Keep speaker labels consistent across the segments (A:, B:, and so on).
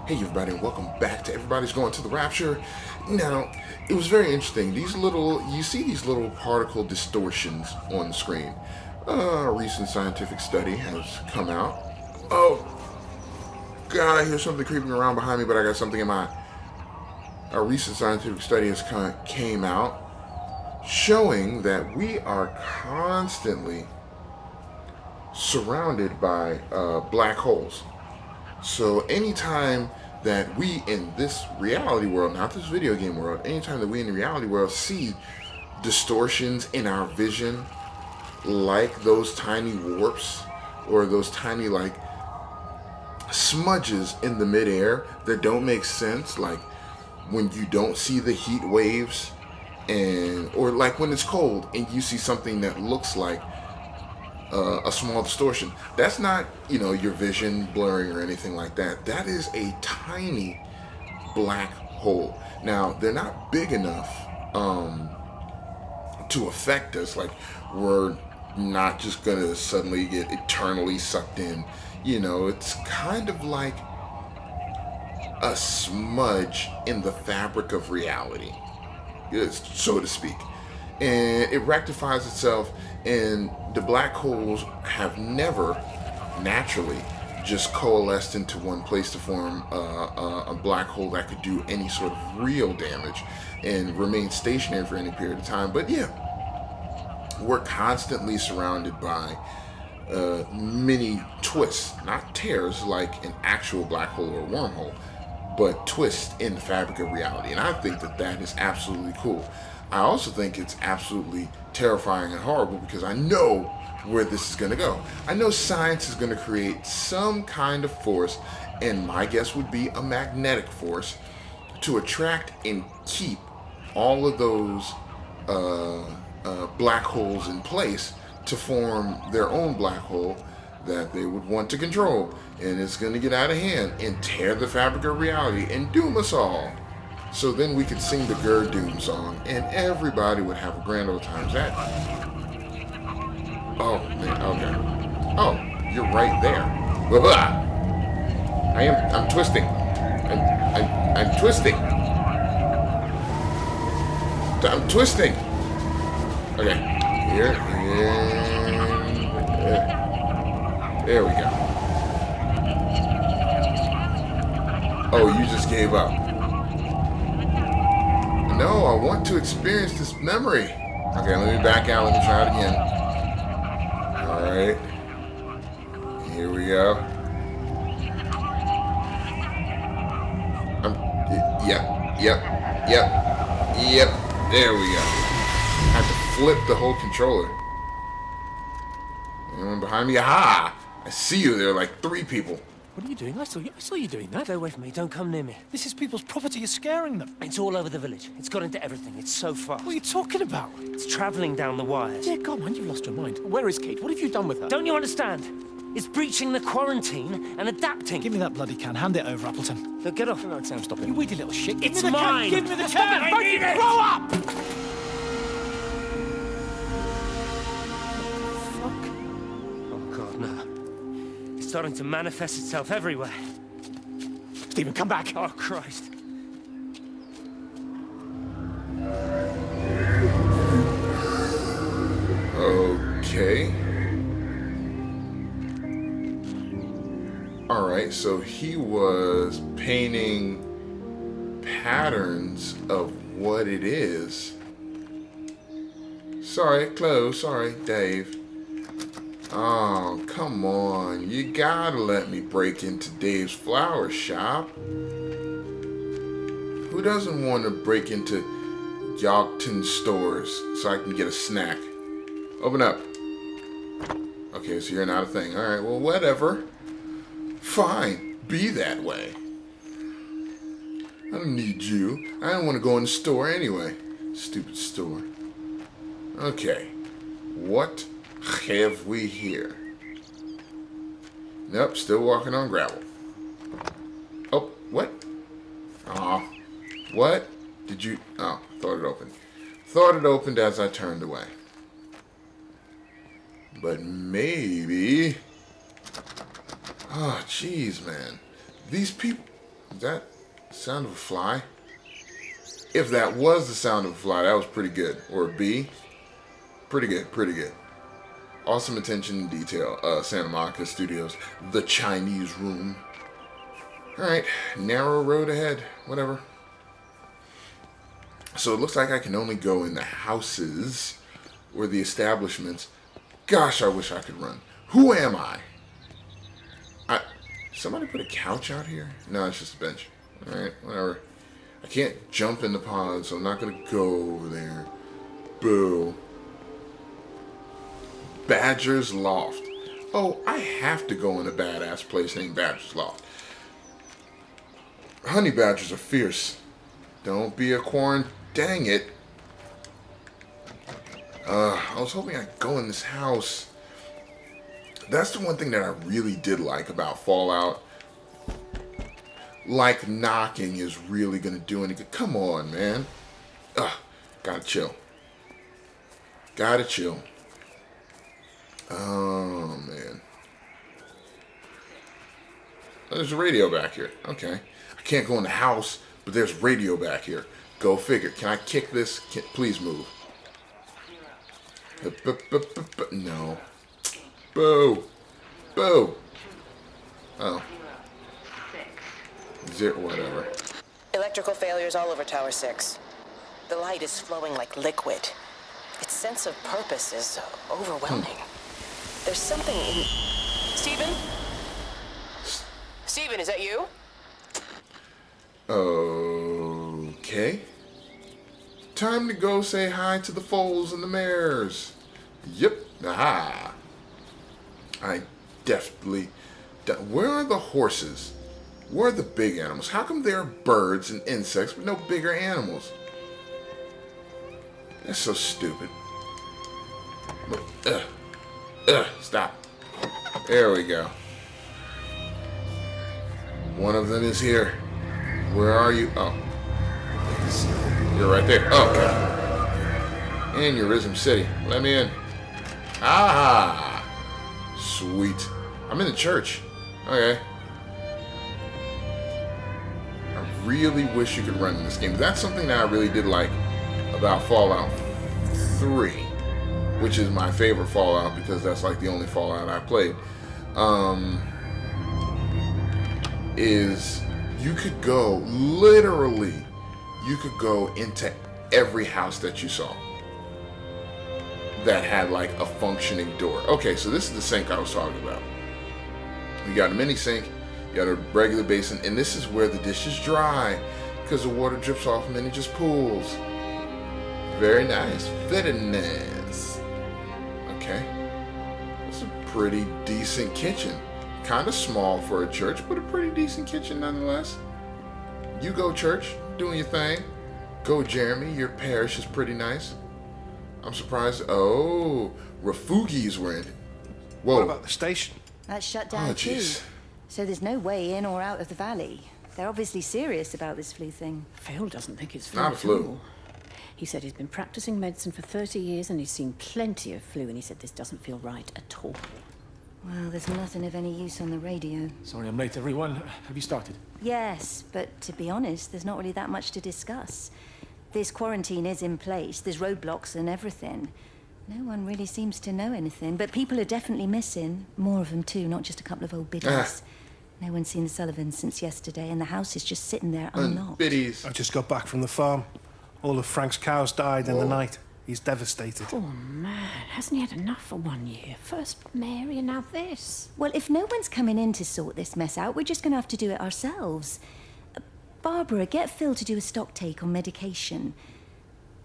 A: Hey everybody, and welcome back to Everybody's Going to the Rapture. Now, it was very interesting. You see these little particle distortions on the screen. A recent scientific study has come out. Oh, God, I hear something creeping around behind me, but I got something in my eye. A recent scientific study came out showing that we are constantly surrounded by black holes. So anytime that we in this reality world, not this video game world, anytime that we in the reality world see distortions in our vision, like those tiny warps or those tiny like smudges in the midair that don't make sense, like when you don't see the heat waves, and or like when it's cold and you see something that looks like a small distortion. That's not, your vision blurring or anything like that. That is a tiny black hole. Now, they're not big enough to affect us. Like, we're not just going to suddenly get eternally sucked in. It's kind of like a smudge in the fabric of reality, so to speak. And it rectifies itself, and the black holes have never naturally just coalesced into one place to form a black hole that could do any sort of real damage and remain stationary for any period of time. But yeah, we're constantly surrounded by many twists, not tears like an actual black hole or wormhole, but twists in the fabric of reality. And I think that that is absolutely cool. I also think it's absolutely terrifying and horrible because I know where this is going to go. I know science is going to create some kind of force, and my guess would be a magnetic force, to attract and keep all of those black holes in place to form their own black hole that they would want to control. And it's going to get out of hand and tear the fabric of reality and doom us all. So then we could sing the Doom song, and everybody would have a grand old time. That? Oh man, okay. Oh, you're right there. Blah-blah. I'm twisting. I'm twisting. I'm twisting. Okay. Here. There we go. Oh, you just gave up. No, I want to experience this memory. Okay, let me back out. Let me try it again. Alright. Here we go. Yep. There we go. I have to flip the whole controller. Anyone behind me? Aha! I see you. There are like 3 people.
B: What are you doing? I saw you doing that.
C: Stay away from me. Don't come near me.
B: This is people's property. You're scaring them.
C: It's all over the village. It's got into everything. It's so fast.
B: What are you talking about?
C: It's travelling down the wires.
B: Yeah, go on, you've lost your mind. Where is Kate? What have you done with her?
C: Don't you understand? It's breaching the quarantine and adapting.
B: Give me that bloody can. Hand it over, Appleton.
C: Look, get off.
B: No, Sam, stop it. You weedy little shit.
C: It's mine.
B: Give me the
C: Stop
B: can.
C: it. I need it.
B: Grow up! Fuck.
C: Oh, God, no. It's starting to manifest itself everywhere.
B: Stephen, come back.
C: Oh, Christ.
A: Okay. Alright, so he was painting patterns of what it is. Sorry, close. Sorry, Dave. Oh, come on. You gotta let me break into Dave's flower shop. Who doesn't want to break into Yogton stores so I can get a snack? Open up. Okay, so you're not a thing. Alright, well, whatever. Fine. Be that way. I don't need you. I don't want to go in the store anyway. Stupid store. Okay. What have we here? Nope, still walking on gravel. Oh, what? Aw. What? Did you... Oh, thought it opened. Thought it opened as I turned away. But maybe... Oh, jeez, man. These people... Is that the sound of a fly? If that was the sound of a fly, that was pretty good. Or a bee. Pretty good, pretty good. Awesome attention to detail. Santa Monica Studios. The Chinese Room. Alright, narrow road ahead. Whatever. So it looks like I can only go in the houses or the establishments. Gosh, I wish I could run. Who am I? Somebody put a couch out here? No, it's just a bench. Alright, whatever. I can't jump in the pond, so I'm not going to go over there. Boo. Badger's Loft. Oh, I have to go in a badass place named Badger's Loft. Honey badgers are fierce. Don't be a quarren. Dang it. I was hoping I'd go in this house. That's the one thing that I really did like about Fallout. Like knocking is really going to do anything. Come on, man. Gotta chill. Gotta chill. Oh, man. There's a radio back here. Okay. I can't go in the house, but there's radio back here. Go figure. Can I kick this? Please move. No. Boo. Boo. Oh. Whatever.
D: Electrical failures all over Tower 6. The light is flowing like liquid. Its sense of purpose is overwhelming. There's something in... Stephen? Stephen, is that you?
A: Okay. Time to go say hi to the foals and the mares. Yep. Aha. I definitely... Where are the horses? Where are the big animals? How come there are birds and insects but no bigger animals? That's so stupid. Stop. There we go. One of them is here. Where are you? Oh. You're right there. Oh, okay. Aneurysm City. Let me in. Ah! Sweet. I'm in the church. Okay. I really wish you could run in this game. That's something that I really did like about Fallout 3, which is my favorite Fallout because that's like the only Fallout I played. Is you could go, literally, you could go into every house that you saw that had like a functioning door. Okay, so this is the sink I was talking about. You got a mini sink, you got a regular basin, and this is where the dishes dry because the water drips off and then it just pools. Very nice. Very nice. Okay. It's a pretty decent kitchen. Kind of small for a church, but a pretty decent kitchen nonetheless. You go, church, doing your thing. Go, Jeremy, your parish is pretty nice. I'm surprised. Oh, refugees were in it. Whoa.
E: What about the station?
F: That's shut down too. So there's no way in or out of the valley. They're obviously serious about this flu thing.
G: Phil doesn't think it's flu
A: Not
G: at
A: flu.
G: all. He said he's been practicing medicine for 30 years and he's seen plenty of flu, and he said this doesn't feel right at all.
F: Well, there's nothing of any use on the radio.
B: Sorry I'm late, everyone. Have you started?
F: Yes, but to be honest, there's not really that much to discuss. This quarantine is in place, there's roadblocks and everything. No one really seems to know anything, but people are definitely missing. More of them too, not just a couple of old biddies. No one's seen the Sullivans since yesterday, and the house is just sitting there unlocked.
A: Biddies.
E: I just got back from the farm. All of Frank's cows died in the night. He's devastated.
G: Poor man, hasn't he had enough for 1 year? First Mary and now this.
F: Well, if no one's coming in to sort this mess out, we're just going to have to do it ourselves. Barbara, get Phil to do a stock take on medication.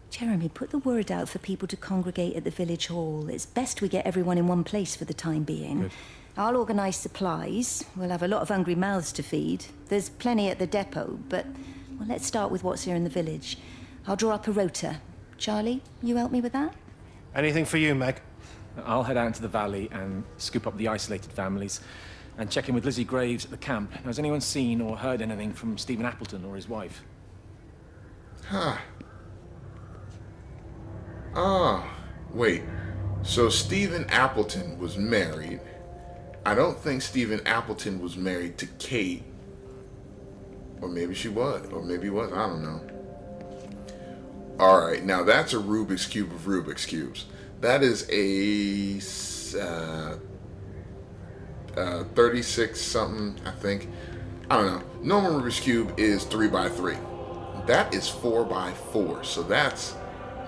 F: Jeremy, put the word out for people to congregate at the village hall. It's best we get everyone in one place for the time being.
B: Good.
F: I'll organise supplies. We'll have a lot of hungry mouths to feed. There's plenty at the depot, but well, let's start with what's here in the village. I'll draw up a rota. Charlie, you help me with that?
E: Anything for you, Meg?
B: I'll head out into the valley and scoop up the isolated families and check in with Lizzie Graves at the camp. Has anyone seen or heard anything from Stephen Appleton or his wife?
A: Huh. Ah, wait. So Stephen Appleton was married. I don't think Stephen Appleton was married to Kate. Or maybe she was. Or maybe he was. I don't know. Alright, now that's a Rubik's Cube of Rubik's Cubes. That is a 36 something, I think. I don't know. Normal Rubik's Cube is 3 by 3. That is 4 by 4. So that's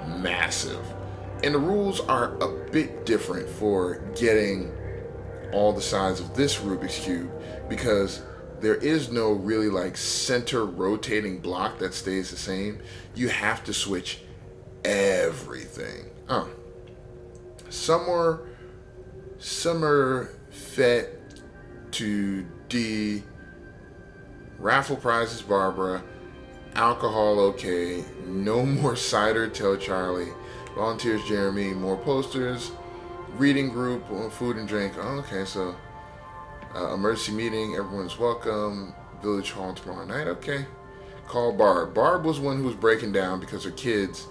A: massive. And the rules are a bit different for getting all the sides of this Rubik's Cube, because there is no really like center rotating block that stays the same. You have to switch everything. Summer Fet to D. Raffle prizes Barbara. Alcohol okay. No more cider, tell Charlie. Volunteers Jeremy. More posters. Reading group on food and drink. Oh, okay, so emergency meeting, everyone's welcome. Village hall tomorrow night. Okay. Call Barb. Barb was one who was breaking down because her kids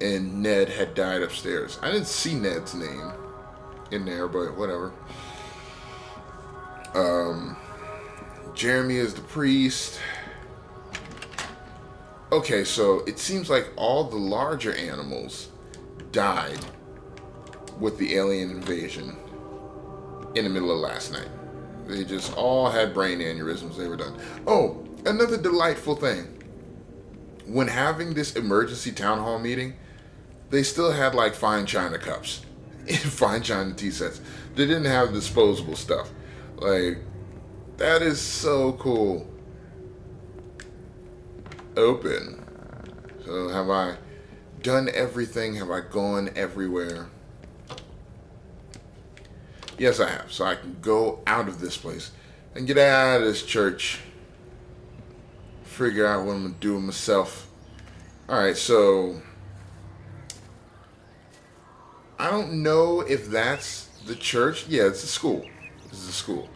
A: and Ned had died upstairs. I didn't see Ned's name in there, but whatever. Jeremy is the priest. Okay, so it seems like all the larger animals died with the alien invasion in the middle of last night. They just all had brain aneurysms. They were done. Oh, another delightful thing. When having this emergency town hall meeting, they still had like fine china cups and fine china tea sets. They didn't have disposable stuff. Like, that is so cool. Open. So have I done everything? Have I gone everywhere? Yes, I have. So I can go out of this place and get out of this church. Figure out what I'm going to do with myself. Alright, so I don't know if that's the church. Yeah, it's a school. This is a school.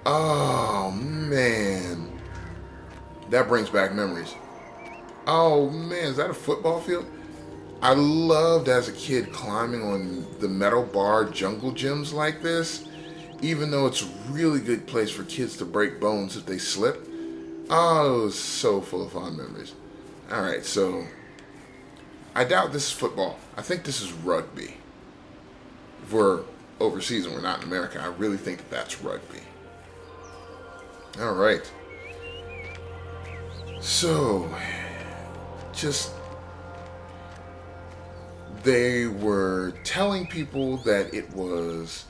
A: Oh, man. That brings back memories. Oh, man. Is that a football field? I loved as a kid climbing on the metal bar jungle gyms like this, even though it's a really good place for kids to break bones if they slip. Oh, it was so full of fond memories. Alright, so I doubt this is football. I think this is rugby. If we're overseas and we're not in America, I really think that's rugby. Alright. So, just... they were telling people that it was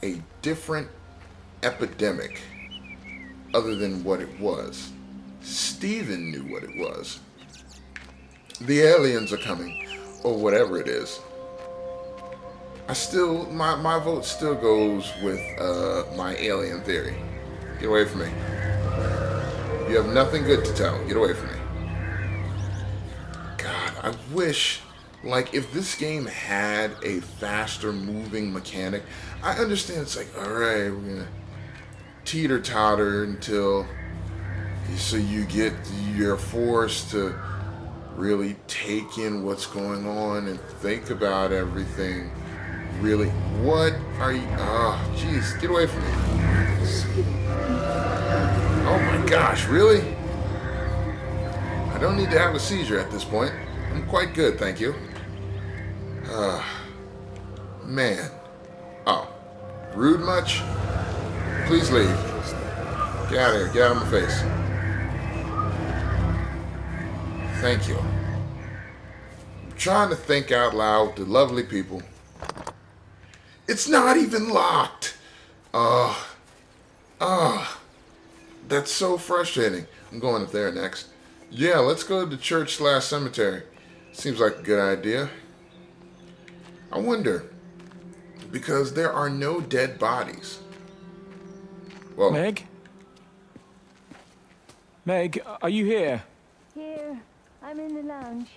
A: a different epidemic other than what it was. Steven knew what it was. The aliens are coming, or whatever it is. I still, my vote still goes with my alien theory. Get away from me. You have nothing good to tell. Get away from me. God, I wish, like, if this game had a faster moving mechanic, I understand it's like, alright, we're gonna teeter-totter until, so you're forced to really take in what's going on and think about everything. Really, what are you, oh, jeez, get away from me. Oh my gosh, really? I don't need to have a seizure at this point. I'm quite good, thank you. Man. Oh. Rude much? Please leave. Get out of here. Get out of my face. Thank you. I'm trying to think out loud to lovely people. It's not even locked. That's so frustrating. I'm going up there next. Yeah, let's go to the church/cemetery. Seems like a good idea. I wonder, because there are no dead bodies. Well,
B: Meg? Meg, are you here?
F: Here, I'm in the lounge.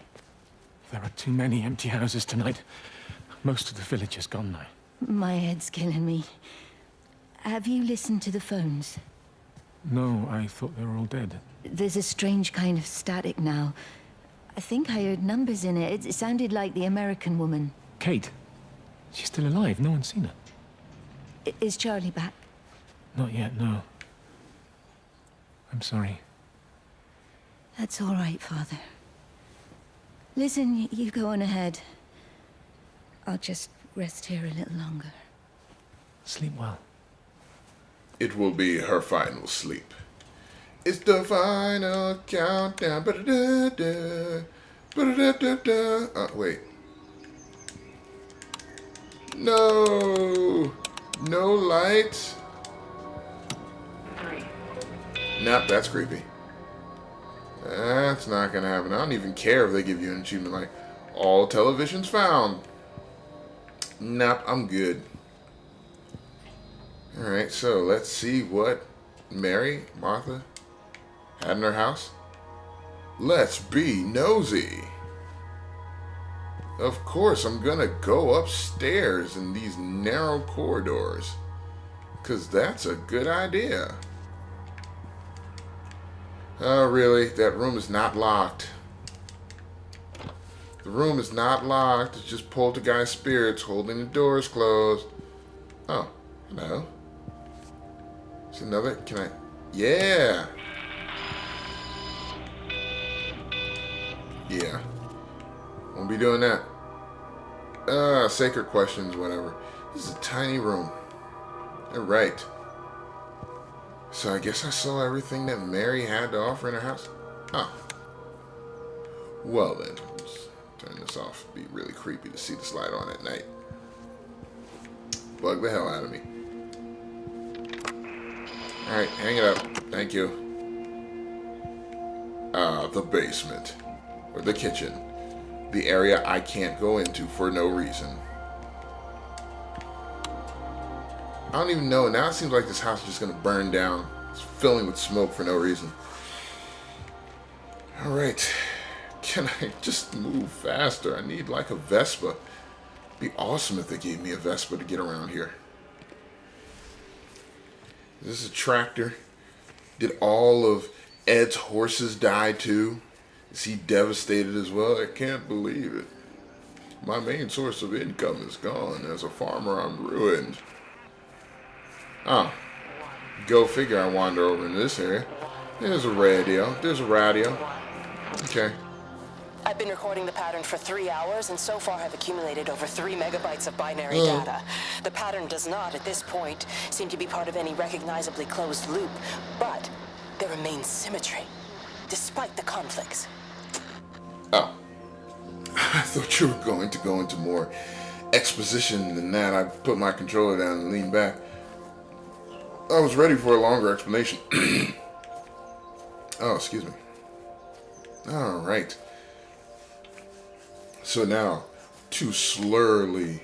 B: There are too many empty houses tonight. Most of the village is gone now.
F: My head's killing me. Have you listened to the phones?
B: No, I thought they were all dead.
F: There's a strange kind of static now. I think I heard numbers in it. It sounded like the American woman.
B: Kate? She's still alive. No one's seen her.
F: Is Charlie back?
B: Not yet, no. I'm sorry.
F: That's all right, Father. Listen, you go on ahead. I'll just rest here a little longer.
B: Sleep well.
A: It will be her final sleep. It's the final countdown. Ba-da-da-da. Ba-da-da-da-da. Wait. No. No lights. Nope, that's creepy. That's not gonna happen. I don't even care if they give you an achievement like all televisions found. Nope, I'm good. Alright, so let's see what Martha had in her house. Let's be nosy. Of course, I'm gonna go upstairs in these narrow corridors, 'cause that's a good idea. Oh, really? That room is not locked. The room is not locked. It's just poltergeist spirits holding the doors closed. Oh, hello. It's another. Can I? Yeah. Yeah. Won't be doing that. Sacred questions, whatever. This is a tiny room. Alright. So I guess I saw everything that Mary had to offer in her house. Huh. Well then, let's turn this off. It'd be really creepy to see this light on at night. Bug the hell out of me. Alright, hang it up. Thank you. The basement. Or the kitchen. The area I can't go into for no reason. I don't even know. Now it seems like this house is just going to burn down. It's filling with smoke for no reason. Alright. Can I just move faster? I need like a Vespa. It'd be awesome if they gave me a Vespa to get around here. Is this a tractor? Did all of Ed's horses die too? Is he devastated as well? I can't believe it. My main source of income is gone. As a farmer, I'm ruined. Oh. Go figure I wander over in this area. There's a radio. There's a radio. Okay.
D: I've been recording the pattern for 3 hours, and so far have accumulated over 3 megabytes of binary data. The pattern does not, at this point, seem to be part of any recognizably closed loop, but there remains symmetry, despite the conflicts.
A: Oh. I thought you were going to go into more exposition than that. I put my controller down and leaned back. I was ready for a longer explanation. Oh, excuse me. Alright. So now, to slowly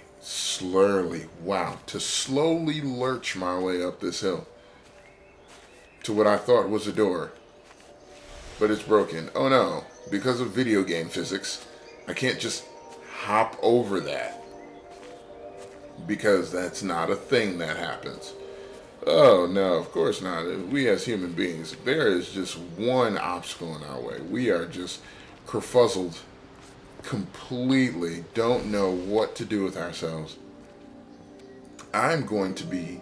A: lurch my way up this hill to what I thought was a door. But it's broken. Oh no, because of video game physics, I can't just hop over that. Because that's not a thing that happens. Oh no, of course not. We as human beings, there is just one obstacle in our way. We are just kerfuzzled completely. Don't know what to do with ourselves. I'm going to be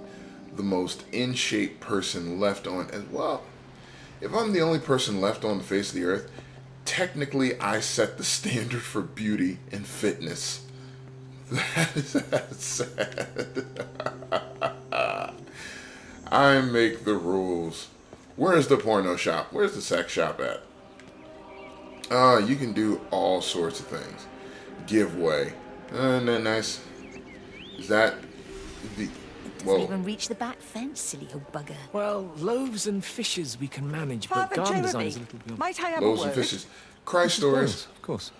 A: the most in shape person left on as well. If I'm the only person left on the face of the earth, technically I set the standard for beauty and fitness. That's sad. I make the rules. Where's the porno shop? Where's the sex shop at? You can do all sorts of things. Give way. Isn't that nice? Is that the...
F: Doesn't even reach the back fence, silly old bugger.
B: Well, loaves and fishes we can manage, but
H: Father
B: garden design
H: Jeremy,
B: is a little beyond.
H: might I have
A: Loaves
H: a
A: and
H: word?
A: fishes. Christ stories.
B: Of course.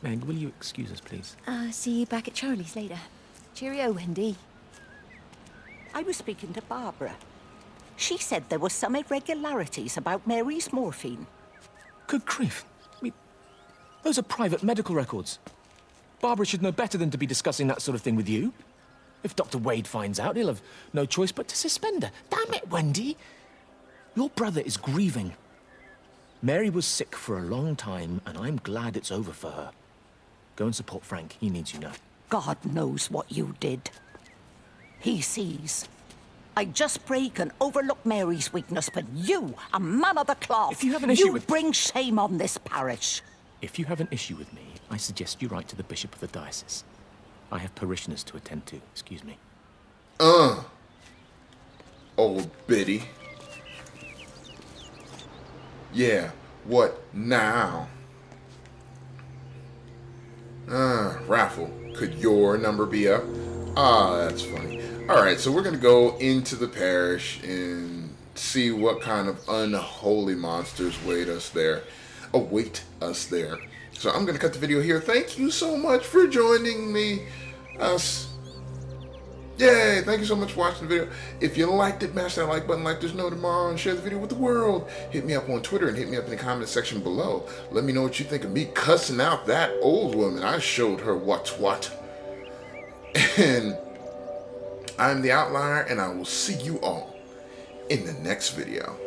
B: Meg, will you excuse us, please?
F: See you back at Charlie's later. Cheerio, Wendy.
H: I was speaking to Barbara. She said there were some irregularities about Mary's morphine.
B: Good grief. I mean, those are private medical records. Barbara should know better than to be discussing that sort of thing with you. If Dr. Wade finds out, he'll have no choice but to suspend her. Damn it, Wendy! Your brother is grieving. Mary was sick for a long time, and I'm glad it's over for her. Go and support Frank. He needs you now.
H: God knows what you did. He sees. I just break and overlook Mary's weakness, but you, a man of the cloth,
B: If you have an issue
H: you
B: with-
H: bring shame on this parish.
B: If you have an issue with me, I suggest you write to the Bishop of the Diocese. I have parishioners to attend to. Excuse me.
A: Old biddy. Yeah, what now? Raffle. Could your number be up? Ah, that's funny. Alright, so we're going to go into the parish and see what kind of unholy monsters await us there. So I'm going to cut the video here. Thank you so much for joining me. Yay! Thank you so much for watching the video. If you liked it, mash that like button like there's no tomorrow and share the video with the world. Hit me up on Twitter and hit me up in the comment section below. Let me know what you think of me cussing out that old woman. I showed her what's what. And I'm the Outlier, and I will see you all in the next video.